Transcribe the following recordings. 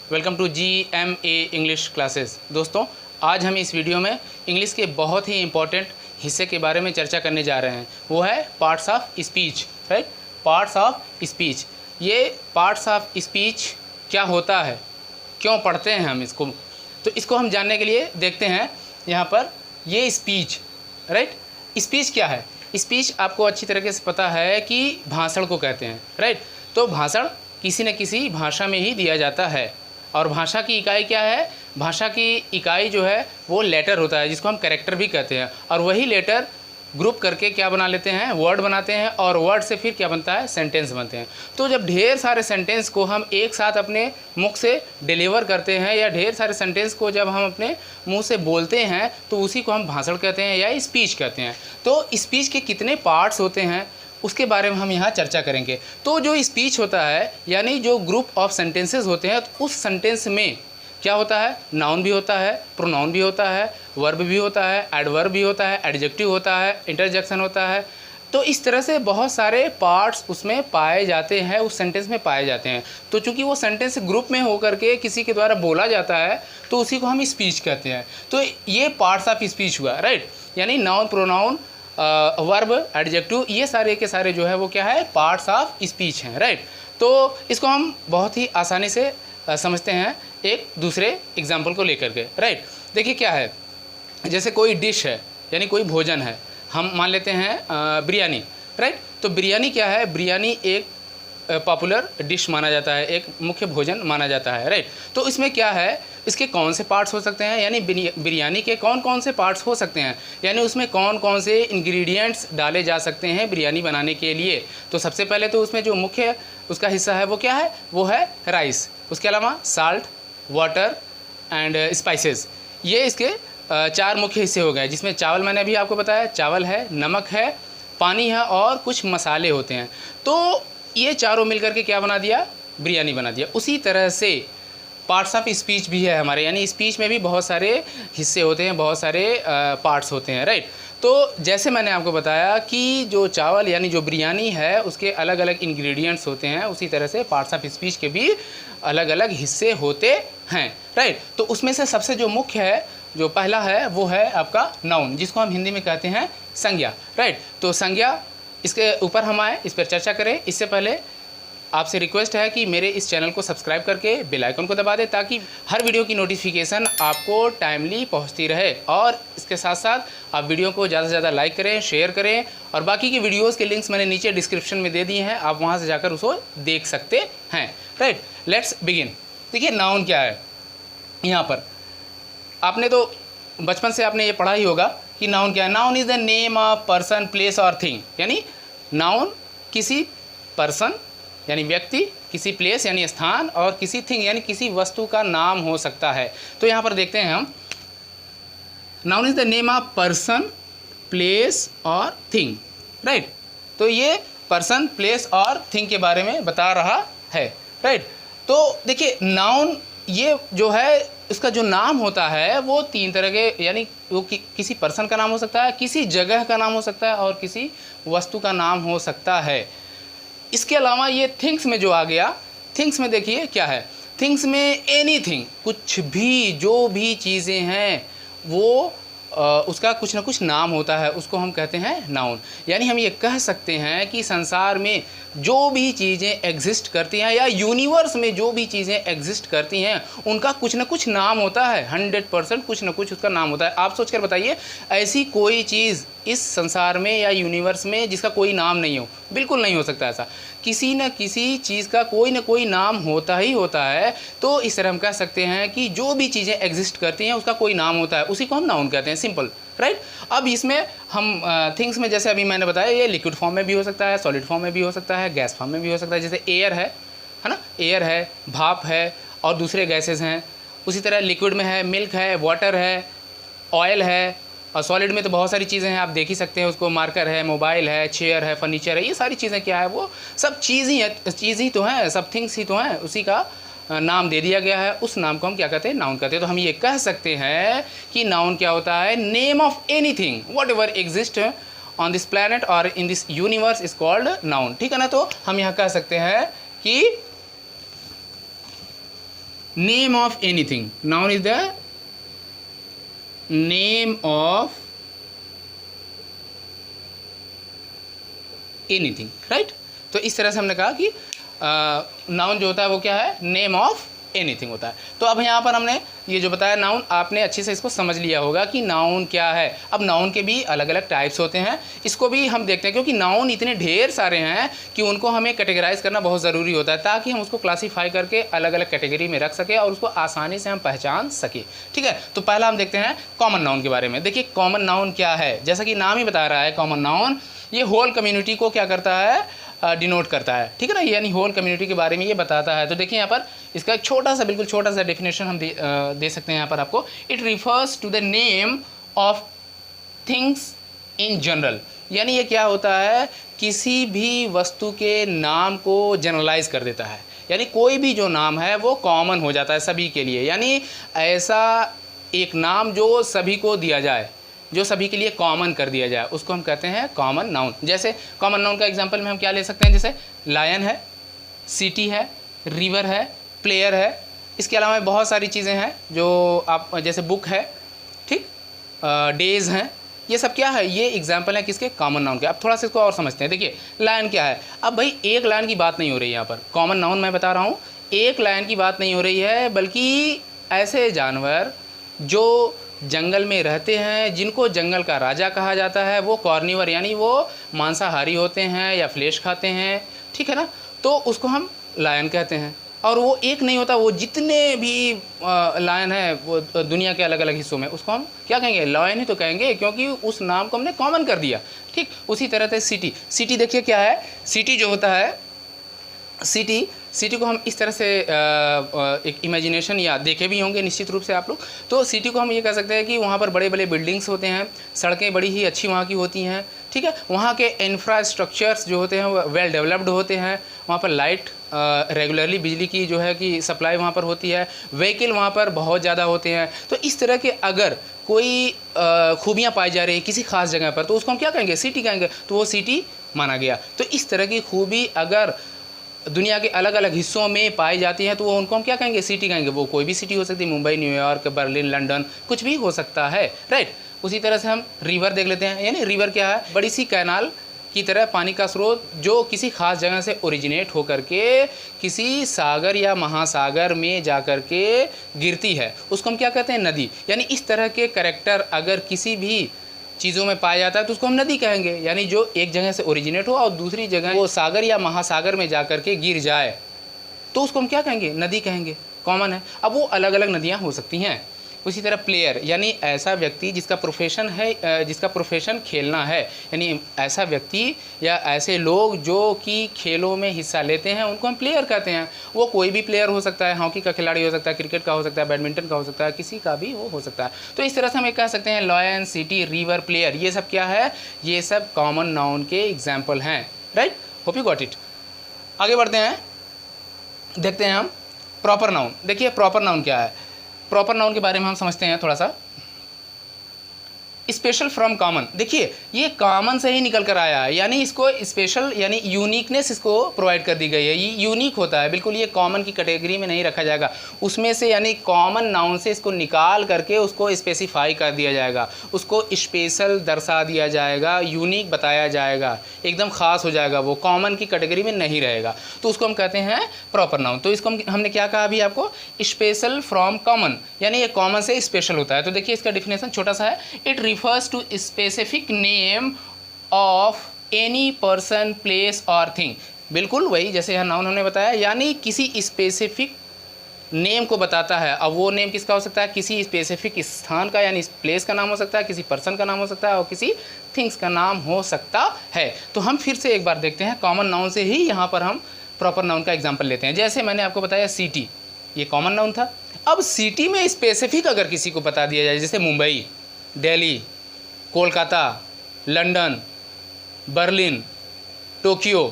Welcome to GMA English classes. दोस्तों, आज हम इस वीडियो में इंग्लिश के बहुत ही इम्पॉर्टेंट हिस्से के बारे में चर्चा करने जा रहे हैं। वो है parts of speech. Right, parts of speech. ये पार्ट्स ऑफ स्पीच क्या होता है, क्यों पढ़ते हैं हम इसको, तो इसको हम जानने के लिए देखते हैं यहाँ पर ये स्पीच। राइट, स्पीच क्या है? स्पीच आपको अच्छी तरीके से पता है कि भाषण को कहते हैं। राइट, तो भाषण किसी न किसी भाषा में ही दिया जाता है। और भाषा की इकाई क्या है? भाषा की इकाई जो है वो लेटर होता है, जिसको हम कैरेक्टर भी कहते हैं। और वही लेटर ग्रुप करके क्या बना लेते हैं? वर्ड बनाते हैं। और वर्ड से फिर क्या बनता है? सेंटेंस बनते हैं। तो जब ढेर सारे सेंटेंस को हम एक साथ अपने मुख से डिलीवर करते हैं, या ढेर सारे सेंटेंस को जब हम अपने मुंह से बोलते हैं, तो उसी को हम भाषण कहते हैं या स्पीच कहते हैं। तो स्पीच के कितने पार्ट्स होते हैं उसके बारे में हम यहाँ चर्चा करेंगे। तो जो स्पीच होता है, यानी जो ग्रुप ऑफ सेंटेंसेस होते हैं, तो उस सेंटेंस में क्या होता है? नाउन भी होता है, प्रोनाउन भी होता है, वर्ब भी होता है, एडवर्ब भी होता है, एडजेक्टिव होता है, इंटरजेक्शन होता है। तो इस तरह से बहुत सारे पार्ट्स उसमें पाए जाते हैं, उस सेंटेंस में पाए जाते हैं। तो चूंकि वो सेंटेंस ग्रुप में होकर के किसी के द्वारा बोला जाता है, तो उसी को हम स्पीच कहते हैं। तो ये पार्ट्स ऑफ स्पीच हुआ। राइट, यानी नाउन, प्रोनाउन, वर्ब, एडजेक्टिव, ये सारे के सारे जो है वो क्या है? पार्ट्स ऑफ स्पीच हैं। राइट, तो इसको हम बहुत ही आसानी से समझते हैं एक दूसरे एग्जाम्पल को लेकर के। राइट, देखिए क्या है, जैसे कोई डिश है, यानी कोई भोजन है, हम मान लेते हैं बिरयानी। राइट, तो बिरयानी क्या है? बिरयानी एक पॉपुलर डिश माना जाता है, एक मुख्य भोजन माना जाता है। राइट, तो इसमें क्या है, इसके कौन से पार्ट्स हो सकते हैं, यानी बिरयानी के कौन कौन से पार्ट्स हो सकते हैं, यानी उसमें कौन कौन से इंग्रेडिएंट्स डाले जा सकते हैं बिरयानी बनाने के लिए। तो सबसे पहले तो उसमें जो मुख्य उसका हिस्सा है वो क्या है? वो है राइस। उसके अलावा साल्ट, वाटर एंड स्पाइसेस। ये इसके चार मुख्य हिस्से हो गए, जिसमें चावल, मैंने अभी आपको बताया, चावल है, नमक है, पानी है और कुछ मसाले होते हैं। तो ये चारों मिलकर के क्या बना दिया? बिरयानी बना दिया। उसी तरह से पार्ट्स ऑफ स्पीच भी है हमारे, यानी स्पीच में भी बहुत सारे हिस्से होते हैं, बहुत सारे पार्ट्स होते हैं। राइट, तो जैसे मैंने आपको बताया कि जो चावल यानी जो बिरयानी है उसके अलग अलग इंग्रेडिएंट्स होते हैं, उसी तरह से पार्ट्स ऑफ स्पीच के भी अलग अलग हिस्से होते हैं। राइट, तो उसमें से सबसे जो मुख्य है, जो पहला है, वो है आपका नाउन, जिसको हम हिंदी में कहते हैं संज्ञा। राइट, तो संज्ञा, इसके ऊपर हम आए, इस पर चर्चा करें। इससे पहले आपसे रिक्वेस्ट है कि मेरे इस चैनल को सब्सक्राइब करके बेल आइकन को दबा दें, ताकि हर वीडियो की नोटिफिकेशन आपको टाइमली पहुंचती रहे। और इसके साथ साथ आप वीडियो को ज़्यादा से ज़्यादा लाइक करें, शेयर करें। और बाकी की वीडियोस के लिंक्स मैंने नीचे डिस्क्रिप्शन में दे दिए हैं, आप वहां से जाकर उसको देख सकते हैं। Right, let's begin. देखिए नाउन क्या है। यहाँ पर आपने तो बचपन से आपने ये पढ़ा ही होगा कि नाउन क्या है। Noun is the name of person, place और थिंग। यानी नाउन किसी पर्सन यानी व्यक्ति, किसी प्लेस यानी स्थान, और किसी थिंग यानी किसी वस्तु का नाम हो सकता है। तो यहाँ पर देखते हैं हम, noun is the name of person, place और थिंग। राइट, तो ये पर्सन, प्लेस और थिंग के बारे में बता रहा है। राइट, तो देखिए नाउन ये जो है, इसका जो नाम होता है वो तीन तरह के, यानी वो किसी पर्सन का नाम हो सकता है, किसी जगह का नाम हो सकता है, और किसी वस्तु का नाम हो सकता है। इसके अलावा ये थिंग्स में जो आ गया, थिंग्स में देखिए क्या है, थिंग्स में एनीथिंग, कुछ भी, जो भी चीज़ें हैं वो उसका कुछ ना कुछ नाम होता है, उसको हम कहते हैं नाउन। यानी हम ये कह सकते हैं कि संसार में जो भी चीज़ें एग्जिस्ट करती हैं, या यूनिवर्स में जो भी चीज़ें एग्जिस्ट करती हैं, उनका कुछ ना कुछ नाम होता है। 100% कुछ ना कुछ उसका नाम होता है। आप सोच कर बताइए, ऐसी कोई चीज़ इस संसार में या यूनिवर्स में जिसका कोई नाम नहीं हो? बिल्कुल नहीं हो सकता ऐसा। किसी न किसी चीज़ का कोई ना कोई नाम होता ही होता है। तो इस तरह हम कह सकते हैं कि जो भी चीज़ें एग्जिस्ट करती हैं उसका कोई नाम होता है, उसी को हम नाउन कहते हैं। सिंपल। राइट, अब इसमें हम थिंग्स में, जैसे अभी मैंने बताया, ये लिक्विड फॉर्म में भी हो सकता है, सॉलिड फॉर्म में भी हो सकता है, गैस फॉर्म में भी हो सकता है। जैसे एयर है ना, एयर है, भाप है और दूसरे गैसेस हैं। उसी तरह लिक्विड में है, मिल्क है, वाटर है, ऑयल है। और सॉलिड में तो बहुत सारी चीज़ें हैं, आप देख ही सकते हैं उसको। मार्कर है, मोबाइल है, चेयर है, फर्नीचर है, ये सारी चीज़ें क्या है, वो सब चीज़ ही है, चीज़ ही तो हैं, सब थिंग्स ही तो हैं। उसी का नाम दे दिया गया है, उस नाम को हम क्या कहते हैं? नाउन कहते हैं। तो हम ये कह सकते हैं कि नाउन क्या होता है? Name of anything whatever exist on this planet और in this universe is called noun. ठीक है ना, तो हम यहाँ कह सकते हैं कि name of anything, noun is the name of anything, right. तो इस तरह से हमने कहा कि नाउन जो होता है वो क्या है, नेम ऑफ एनीथिंग होता है। तो अब यहाँ पर हमने ये जो बताया नाउन, आपने अच्छे से इसको समझ लिया होगा कि नाउन क्या है। अब नाउन के भी अलग अलग टाइप्स होते हैं, इसको भी हम देखते हैं, क्योंकि नाउन इतने ढेर सारे हैं कि उनको हमें कैटेगराइज करना बहुत ज़रूरी होता है, ताकि हम उसको क्लासीफाई करके अलग अलग कैटेगरी में रख सकें और उसको आसानी से हम पहचान सकें, ठीक है। तो पहला हम देखते हैं कॉमन नाउन के बारे में। देखिए कॉमन नाउन क्या है, जैसा कि नाम ही बता रहा है, कॉमन नाउन ये होल कम्युनिटी को क्या करता है, डिनोट करता है, ठीक है ना, यानी होल कम्युनिटी के बारे में ये बताता है। तो देखिए यहाँ पर इसका एक छोटा सा, बिल्कुल छोटा सा डेफिनेशन हम दे सकते हैं यहाँ पर आपको। It refers to the name of things in general, यानी ये क्या होता है, किसी भी वस्तु के नाम को जनरलाइज कर देता है, यानी कोई भी जो नाम है वो कॉमन हो जाता है सभी के लिए, यानी ऐसा एक नाम जो सभी को दिया जाए, जो सभी के लिए कॉमन कर दिया जाए, उसको हम कहते हैं कॉमन नाउन। जैसे कॉमन नाउन का एग्जांपल में हम क्या ले सकते हैं, जैसे लायन है, सिटी है, रिवर है, प्लेयर है, इसके अलावा बहुत सारी चीज़ें हैं जो आप, जैसे बुक है, ठीक, डेज़ हैं, ये सब क्या है, ये एग्जाम्पल है किसके, कॉमन नाउन के। अब थोड़ा सा इसको और समझते हैं। देखिए लायन क्या है, अब भाई एक लायन की बात नहीं हो रही है यहाँ पर, कॉमन नाउन मैं बता रहा हूँ, एक लायन की बात नहीं हो रही है, बल्कि ऐसे जानवर जो जंगल में रहते हैं, जिनको जंगल का राजा कहा जाता है, वो कॉर्निवर यानी वो मांसाहारी होते हैं या फ्लेश खाते हैं, ठीक है ना, तो उसको हम लायन कहते हैं। और वो एक नहीं होता, वो जितने भी लायन है वो दुनिया के अलग अलग हिस्सों में, उसको हम क्या कहेंगे, लायन ही तो कहेंगे, क्योंकि उस नाम को हमने कॉमन कर दिया, ठीक। उसी तरह से सिटी, सिटी देखिए क्या है, सिटी जो होता है, सिटी को हम इस तरह से एक इमेजिनेशन या देखे भी होंगे निश्चित रूप से आप लोग। तो सिटी को हम ये कह सकते हैं कि वहाँ पर बड़े बड़े बिल्डिंग्स होते हैं, सड़कें बड़ी ही अच्छी वहाँ की होती हैं, ठीक है, वहाँ के इंफ्रास्ट्रक्चर्स जो होते हैं वो वेल डेवलप्ड होते हैं, वहाँ पर लाइट रेगुलरली बिजली की जो है कि सप्लाई वहाँ पर होती है, व्हीकल वहाँ पर बहुत ज़्यादा होते हैं। तो इस तरह के अगर कोई खूबियाँ पाई जा रही है किसी खास जगह पर, तो उसको हम क्या कहेंगे, सिटी कहेंगे, तो वो सिटी माना गया। तो इस तरह की खूबी अगर दुनिया के अलग अलग हिस्सों में पाई जाती है, तो वो उनको हम क्या कहेंगे, सिटी कहेंगे। वो कोई भी सिटी हो सकती है, मुंबई, न्यूयॉर्क, बर्लिन, लंदन, कुछ भी हो सकता है, राइट। उसी तरह से हम रिवर देख लेते हैं, यानी रिवर क्या है, बड़ी सी कैनाल की तरह पानी का स्रोत जो किसी खास जगह से ओरिजिनेट होकर के किसी सागर या महासागर में जाकर के गिरती है, उसको हम क्या कहते हैं, नदी। यानी इस तरह के कैरेक्टर अगर किसी भी चीज़ों में पाया जाता है तो उसको हम नदी कहेंगे, यानी जो एक जगह से ओरिजिनेट हो और दूसरी जगह वो सागर या महासागर में जाकर के गिर जाए, तो उसको हम क्या कहेंगे, नदी कहेंगे, कॉमन है। अब वो अलग अलग नदियाँ हो सकती हैं। उसी तरह प्लेयर, यानी ऐसा व्यक्ति जिसका प्रोफेशन है, जिसका प्रोफेशन खेलना है, यानी ऐसा व्यक्ति या ऐसे लोग जो कि खेलों में हिस्सा लेते हैं, उनको हम प्लेयर कहते हैं। वो कोई भी प्लेयर हो सकता है, हॉकी का खिलाड़ी हो सकता है, क्रिकेट का हो सकता है, बैडमिंटन का हो सकता है, किसी का भी वो हो सकता है। तो इस तरह से हम एक कह सकते हैं लॉयन, सिटी, रिवर, प्लेयर, ये सब क्या है, ये सब कॉमन नाउन के एग्जाम्पल हैं, right. Hope you got it. आगे बढ़ते हैं, देखते हैं हम प्रॉपर नाउन। देखिए प्रॉपर नाउन क्या है, प्रॉपर नाउन के बारे में हम समझते हैं थोड़ा सा। स्पेशल फ्रॉम कॉमन, देखिए ये कॉमन से ही निकल कर आया है, यानी इसको स्पेशल यानी यूनिकनेस इसको प्रोवाइड कर दी गई है, ये यूनिक होता है बिल्कुल, ये कॉमन की कैटेगरी में नहीं रखा जाएगा, उसमें से यानी कॉमन नाउन से इसको निकाल करके उसको स्पेसिफाई कर दिया जाएगा, उसको स्पेशल दर्शा दिया जाएगा, यूनिक बताया जाएगा, एकदम ख़ास हो जाएगा, वो कॉमन की कैटेगरी में नहीं रहेगा, तो उसको हम कहते हैं प्रॉपर नाउन। तो इसको हमने क्या कहा अभी आपको, स्पेशल फ्रॉम कॉमन, यानी ये कॉमन से स्पेशल होता है। तो देखिए इसका डिफिनेशन छोटा सा है, it refers to specific name of any person, place or thing। बिल्कुल वही जैसे यहाँ नाउन हमने बताया, यानी किसी स्पेसिफिक नेम को बताता है। अब वो नेम किसका हो सकता है, किसी स्पेसिफिक स्थान का, यानी प्लेस का नाम हो सकता है, किसी पर्सन का नाम हो सकता है और किसी थिंग्स का नाम हो सकता है। तो हम फिर से एक बार देखते हैं, कॉमन नाउन से ही यहाँ पर हम प्रॉपर नाउन का एग्जाम्पल लेते हैं। जैसे मैंने आपको बताया सिटी, ये कॉमन नाउन था। अब सिटी में स्पेसिफिक अगर किसी को बता दिया जाए, जैसे Mumbai, Delhi, Kolkata, London, Berlin, Tokyo,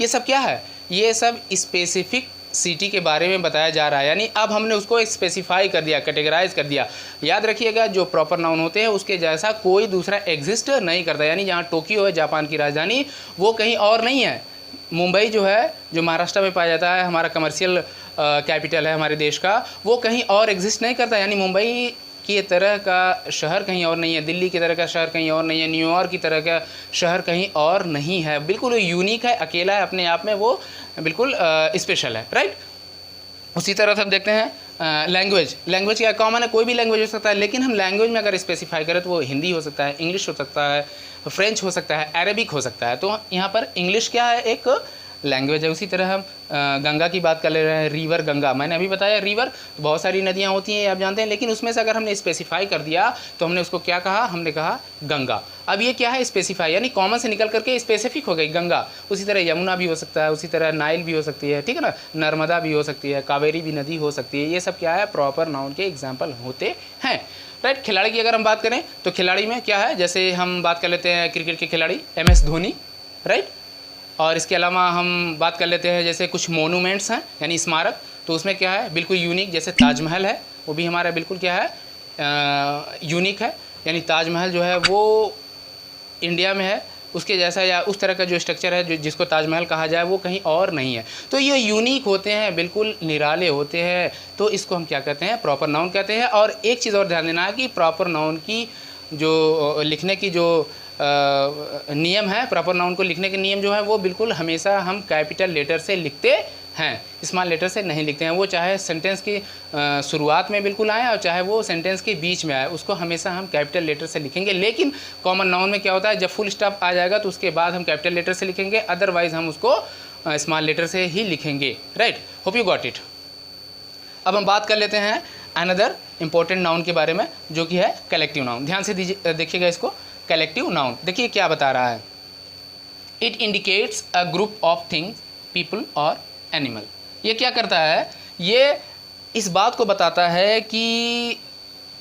ये सब क्या है, ये सब स्पेसिफिक सिटी के बारे में बताया जा रहा है, यानी अब हमने उसको स्पेसिफाई कर दिया, कैटेगराइज कर दिया। याद रखिएगा जो प्रॉपर नाउन होते हैं उसके जैसा कोई दूसरा एग्जिस्ट नहीं करता, यानी जहाँ टोक्यो है जापान की राजधानी, वो कहीं और नहीं है। मुंबई जो है, जो महाराष्ट्र में पाया जाता है, हमारा कमर्शियल कैपिटल है हमारे देश का, वो कहीं और एग्जिस्ट नहीं करता। यानी मुंबई की तरह का शहर कहीं और नहीं है, दिल्ली की तरह का शहर कहीं और नहीं है, न्यूयॉर्क की तरह का शहर कहीं और नहीं है। बिल्कुल यूनिक है, अकेला है अपने आप में, वो बिल्कुल स्पेशल है, राइट। उसी तरह से हम देखते हैं लैंग्वेज। लैंग्वेज क्या कॉमन है, कोई भी लैंग्वेज हो सकता है, लेकिन हम लैंग्वेज में अगर स्पेसिफाई करें तो वो हिंदी हो सकता है, इंग्लिश हो सकता है, फ्रेंच हो सकता है, अरेबिक हो सकता है। तो यहाँ पर इंग्लिश क्या है, एक लैंग्वेज है। उसी तरह हम गंगा की बात कर ले रहे हैं, रिवर गंगा। मैंने अभी बताया रिवर तो बहुत सारी नदियाँ होती हैं, आप जानते हैं, लेकिन उसमें से अगर हमने स्पेसिफाई कर दिया तो हमने उसको क्या कहा, हमने कहा गंगा। अब ये क्या है, स्पेसिफाई, यानी कॉमन से निकल करके स्पेसिफिक हो गई गंगा। उसी तरह यमुना भी हो सकता है, उसी तरह नाइल भी हो सकती है, ठीक है ना, नर्मदा भी हो सकती है, कावेरी भी नदी हो सकती है। ये सब क्या है, प्रॉपर नाउन के एग्जाम्पल होते हैं, राइट। खिलाड़ी की अगर हम बात करें तो खिलाड़ी में क्या है, जैसे हम बात कर लेते हैं क्रिकेट के खिलाड़ी MS धोनी, राइट। और इसके अलावा हम बात कर लेते हैं जैसे कुछ मोनूमेंट्स हैं, यानी स्मारक, तो उसमें क्या है बिल्कुल यूनिक, जैसे ताजमहल है, वो भी हमारा बिल्कुल क्या है, यूनिक है। यानी ताजमहल जो है वो इंडिया में है, उसके जैसा या उस तरह का जो स्ट्रक्चर है जिसको ताजमहल कहा जाए वो कहीं और नहीं है। तो ये यूनिक होते हैं, बिल्कुल निराले होते हैं, तो इसको हम क्या कहते हैं, प्रॉपर नाउन कहते हैं। और एक चीज़ और ध्यान देना है कि प्रॉपर नाउन की जो लिखने की जो नियम है, प्रॉपर नाउन को लिखने के नियम जो है वो बिल्कुल हमेशा हम कैपिटल लेटर से लिखते हैं, स्मॉल लेटर से नहीं लिखते हैं। वो चाहे सेंटेंस की शुरुआत में बिल्कुल आए और चाहे वो सेंटेंस के बीच में आए, उसको हमेशा हम कैपिटल लेटर से लिखेंगे। लेकिन कॉमन नाउन में क्या होता है, जब फुल स्टॉप आ जाएगा तो उसके बाद हम कैपिटल लेटर से लिखेंगे, अदरवाइज़ हम उसको स्मॉल लेटर से ही लिखेंगे, right. Hope you got it. अब हम बात कर लेते हैं अनदर इम्पोर्टेंट नाउन के बारे में, जो कि है कलेक्टिव नाउन। ध्यान से देखिएगा इसको। कलेक्टिव नाउन देखिए क्या बता रहा है, it indicates a group of things, people और एनिमल। ये क्या करता है, ये इस बात को बताता है कि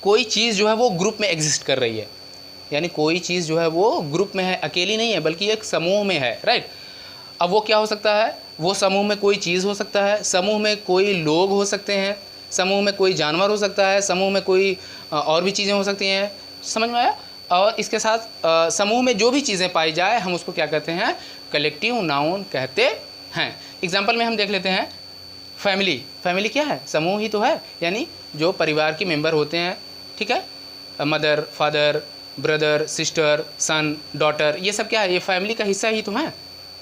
कोई चीज़ जो है वो ग्रुप में एग्जिस्ट कर रही है। यानी कोई चीज़ जो है वो ग्रुप में है, अकेली नहीं है, बल्कि एक समूह में है, राइट। अब वो क्या हो सकता है, वो समूह में कोई चीज़ हो सकता है, समूह में कोई लोग हो सकते हैं, समूह में कोई जानवर हो सकता है, समूह में कोई और भी चीज़ें हो सकती हैं, समझ में आया। और इसके साथ समूह में जो भी चीज़ें पाई जाए हम उसको क्या कहते हैं, कलेक्टिव नाउन कहते हैं। एग्जाम्पल में हम देख लेते हैं फैमिली। फैमिली क्या है, समूह ही तो है, यानी जो परिवार के मेंबर होते हैं, ठीक है, मदर, फादर, ब्रदर, सिस्टर, सन, डॉटर, ये सब क्या है, ये फैमिली का हिस्सा ही तो है।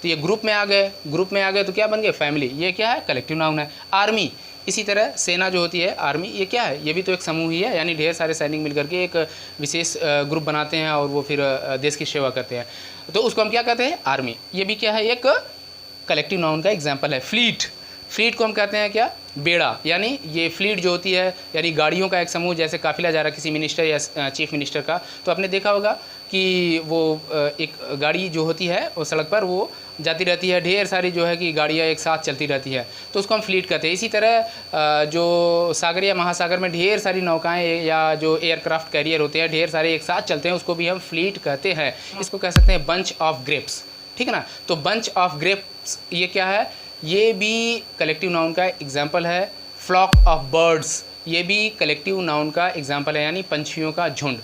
तो ये ग्रुप में आ गए, ग्रुप में आ गए तो क्या बन गए, फैमिली। ये क्या है, कलेक्टिव नाउन है। आर्मी, इसी तरह सेना जो होती है, आर्मी, ये क्या है, ये भी तो एक समूह ही है, यानी ढेर सारे सैनिक मिलकर के एक विशेष ग्रुप बनाते हैं और वो फिर देश की सेवा करते हैं, तो उसको हम क्या कहते हैं, आर्मी। ये भी क्या है, एक कलेक्टिव नाउन का एग्जाम्पल है। फ्लीट, फ्लीट को हम कहते हैं क्या, बेड़ा। यानी ये फ्लीट जो होती है, यानी गाड़ियों का एक समूह, जैसे काफिला जा रहा किसी मिनिस्टर या चीफ मिनिस्टर का, तो आपने देखा होगा कि वो एक गाड़ी जो होती है वो सड़क पर वो जाती रहती है, ढेर सारी जो है कि गाड़ियाँ एक साथ चलती रहती है, तो उसको हम फ्लीट कहते हैं। इसी तरह जो सागर या महासागर में ढेर सारी नौकाएं या जो एयरक्राफ्ट कैरियर होते हैं ढेर सारे एक साथ चलते हैं, उसको भी हम फ्लीट कहते हैं। इसको कह सकते हैं बंच ऑफ ग्रेप्स, ठीक है ना। तो बंच ऑफ ग्रेप्स ये क्या है, ये भी कलेक्टिव नाउन का एग्जाम्पल है। फ्लॉक ऑफ बर्ड्स, ये भी कलेक्टिव नाउन का एग्जाम्पल है, यानी पंछियों का झुंड।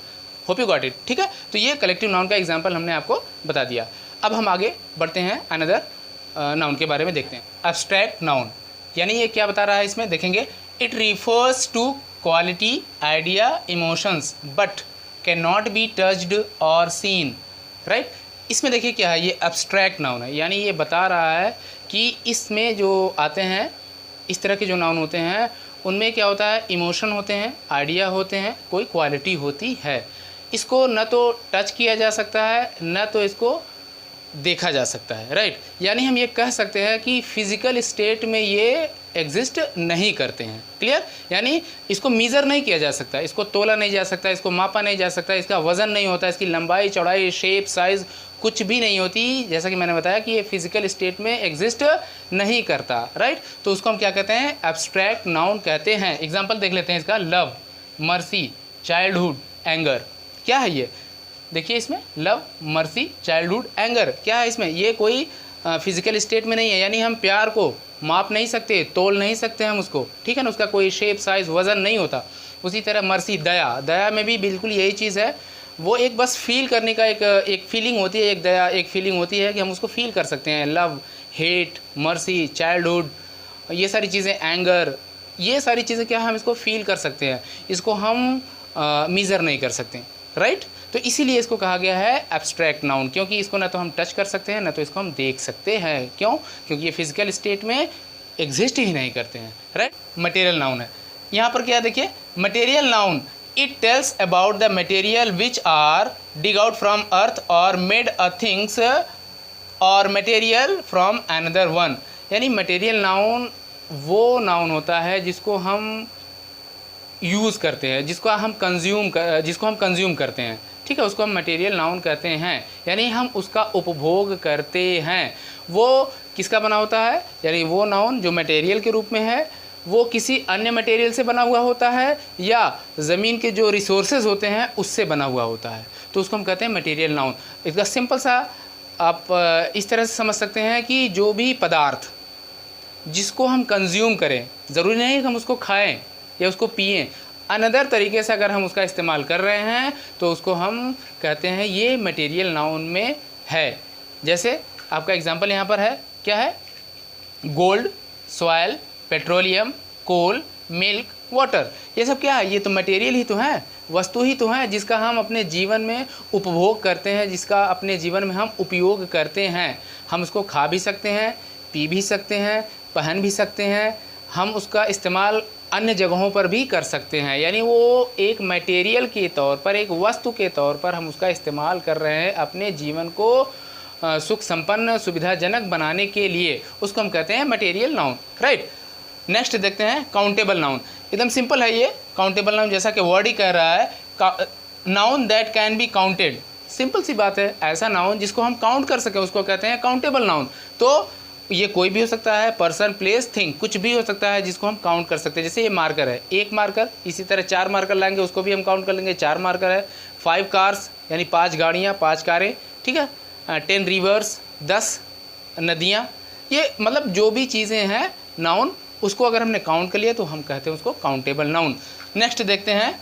होप यू गॉट इट, ठीक है। तो ये कलेक्टिव नाउन का एग्जाम्पल हमने आपको बता दिया। अब हम आगे बढ़ते हैं, अनदर नाउन के बारे में देखते हैं। एब्स्ट्रैक्ट नाउन, यानी ये क्या बता रहा है इसमें, देखेंगे। It refers to quality, idea, emotions but can not be touched or seen, right. इसमें देखिए क्या है, ये एब्स्ट्रैक्ट नाउन है, यानी ये बता रहा है कि इसमें जो आते हैं, इस तरह के जो नाउन होते हैं उनमें क्या होता है, इमोशन होते हैं, आइडिया होते हैं, कोई क्वालिटी होती है। इसको न तो टच किया जा सकता है, न तो इसको देखा जा सकता है, राइट। यानी हम ये कह सकते हैं कि फिज़िकल स्टेट में ये एग्जिस्ट नहीं करते हैं, क्लियर। यानी इसको मीज़र नहीं किया जा सकता, इसको तोला नहीं जा सकता, इसको मापा नहीं जा सकता, इसका वज़न नहीं होता, इसकी लंबाई, चौड़ाई, शेप, साइज़ कुछ भी नहीं होती। जैसा कि मैंने बताया कि ये फिज़िकल स्टेट में एग्जिस्ट नहीं करता, राइट। तो उसको हम क्या कहते हैं, एब्स्ट्रैक्ट नाउन कहते हैं। एग्जाम्पल देख लेते हैं इसका। लव, मर्सी, चाइल्डहुड, एंगर, क्या है ये, देखिए इसमें लव, मर्सी, चाइल्डहुड, एंगर, क्या है इसमें, ये कोई फिज़िकल स्टेट में नहीं है, यानी हम प्यार को माप नहीं सकते, तोल नहीं सकते हम उसको, ठीक है ना, उसका कोई शेप, साइज़, वज़न नहीं होता। उसी तरह मर्सी, दया, दया में भी बिल्कुल यही चीज़ है, वो एक बस फील करने का एक फीलिंग होती है, एक दया एक फीलिंग होती है कि हम उसको फील कर सकते हैं। लव, हेट, मर्सी, चाइल्डहुड ये सारी चीज़ें, एंगर, ये सारी चीज़ें क्या हम इसको फील कर सकते हैं, इसको हम मेज़र नहीं कर सकते, राइट। तो इसीलिए इसको कहा गया है एब्स्ट्रैक्ट नाउन, क्योंकि इसको ना तो हम टच कर सकते हैं ना तो इसको हम देख सकते हैं। क्यों? क्योंकि ये फिजिकल स्टेट में एग्जिस्ट ही नहीं करते हैं, राइट। मटेरियल नाउन है यहाँ पर, क्या देखिए, material noun, it tells about the material which are dig out from earth और मेड अ थिंग्स और मटेरियल फ्रॉम अनदर वन। यानी मटेरियल नाउन वो नाउन होता है जिसको हम यूज़ करते हैं, जिसको हम कंज्यूम करते हैं, ठीक है, उसको हम मटेरियल नाउन कहते हैं। यानी हम उसका उपभोग करते हैं। वो किसका बना होता है? यानी वो नाउन जो मटेरियल के रूप में है वो किसी अन्य मटेरियल से बना हुआ होता है या ज़मीन के जो रिसोर्सेज होते हैं उससे बना हुआ होता है, तो उसको हम कहते हैं मटेरियल नाउन। इसका सिंपल सा आप इस तरह से समझ सकते हैं कि जो भी पदार्थ जिसको हम कंज्यूम करें, ज़रूरी नहीं कि हम उसको खाएं या उसको पिएं, अनदर तरीके से अगर हम उसका इस्तेमाल कर रहे हैं तो उसको हम कहते हैं ये मटेरियल नाउन में है। जैसे आपका एग्जांपल यहाँ पर है, क्या है? गोल्ड, सॉयल, पेट्रोलियम, कोल, मिल्क, वाटर, ये सब क्या है? ये तो मटेरियल ही तो है, वस्तु ही तो है जिसका हम अपने जीवन में उपभोग करते हैं, जिसका अपने जीवन में हम उपयोग करते हैं। हम उसको खा भी सकते हैं, पी भी सकते हैं, पहन भी सकते हैं, हम उसका इस्तेमाल अन्य जगहों पर भी कर सकते हैं। यानी वो एक मटेरियल के तौर पर, एक वस्तु के तौर पर हम उसका इस्तेमाल कर रहे हैं अपने जीवन को सुख संपन्न, सुविधाजनक बनाने के लिए, उसको हम कहते हैं मटेरियल नाउन, राइट। नेक्स्ट देखते हैं काउंटेबल नाउन। एकदम सिंपल है ये काउंटेबल नाउन, जैसा कि वर्ड ही कह रहा है, noun that can be counted. Simple सी बात है, ऐसा नाउन जिसको हम काउंट कर सकें उसको कहते हैं काउंटेबल नाउन। तो ये कोई भी हो सकता है, पर्सन, प्लेस, थिंग, कुछ भी हो सकता है जिसको हम काउंट कर सकते हैं। जैसे ये मार्कर है, एक मार्कर, इसी तरह 4 मार्कर लाएंगे उसको भी हम काउंट कर लेंगे, 4 मार्कर है। 5 कार्स यानी 5 गाड़ियाँ, 5 कारें, ठीक है। 10 रिवर्स, 10 नदियाँ, ये मतलब जो भी चीज़ें हैं नाउन, उसको अगर हमने काउंट कर लिया तो हम कहते हैं उसको काउंटेबल नाउन। नेक्स्ट देखते हैं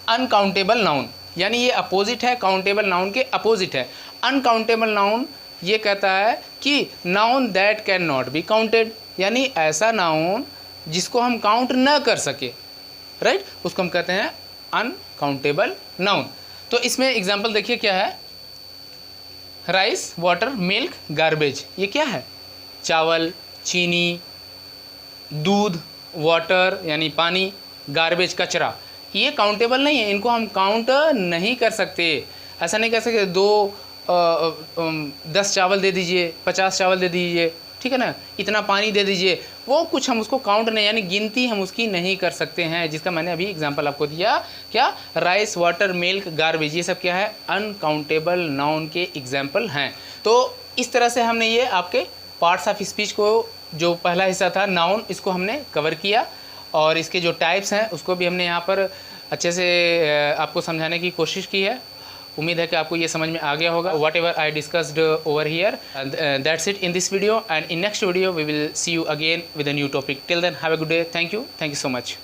अनकाउंटेबल नाउन, यानी ये अपोजिट है, काउंटेबल नाउन के अपोजिट है। अनकाउंटेबल नाउन ये कहता है कि noun that can not be counted, यानी ऐसा नाउन जिसको हम काउंट न कर सके, राइट, उसको हम कहते हैं अनकाउंटेबल नाउन। तो इसमें एग्जांपल देखिए क्या है, राइस, वाटर, मिल्क, गार्बेज, ये क्या है? चावल, चीनी, दूध, वाटर यानी पानी, गार्बेज कचरा, ये काउंटेबल नहीं है, इनको हम काउंट नहीं कर सकते। ऐसा नहीं कह सकते 10 चावल दे दीजिए, 50 चावल दे दीजिए, ठीक है ना, इतना पानी दे दीजिए, वो कुछ हम उसको काउंट नहीं, यानी गिनती हम उसकी नहीं कर सकते हैं, जिसका मैंने अभी एग्जांपल आपको दिया। क्या? राइस, वाटर, मिल्क, गार्बेज, ये सब क्या है? अनकाउंटेबल नाउन के एग्जांपल हैं। तो इस तरह से हमने ये आपके पार्ट्स ऑफ स्पीच को, जो पहला हिस्सा था नाउन, इसको हमने कवर किया और इसके जो टाइप्स हैं उसको भी हमने यहाँ पर अच्छे से आपको समझाने की कोशिश की है। उम्मीद है कि आपको ये समझ में आ गया होगा। Whatever I discussed over here, that's it in this video, and in next video we will see you again with a new topic. Till then have a good day. Thank you so much.